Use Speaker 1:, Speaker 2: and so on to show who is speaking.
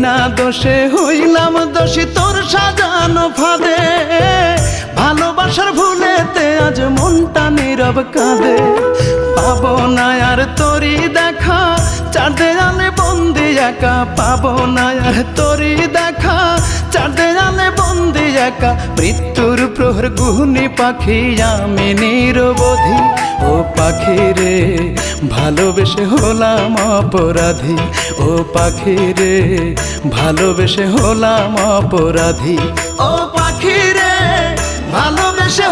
Speaker 1: বিনা দোষে হইলাম দোষী তোর সাজানো ফাঁদে, ভালোবাসার ভুলেতে আজ মনটা নীরব কাঁদে। পাবো না আর তোরই দেখা, চার দেয়ালে বন্দি একা। পাবো না আর তোরই দেখা, চার দেয়ালে বন্দি একা। মৃত্যুর প্রহর গুহনি পাখি আমি নিরবধি। ও পাখি রে ভালোবেসে হলাম অপরাধী, ও পাখি রে ভালোবেসে হলাম অপরাধী। ও পাখি রে ভালোবেসে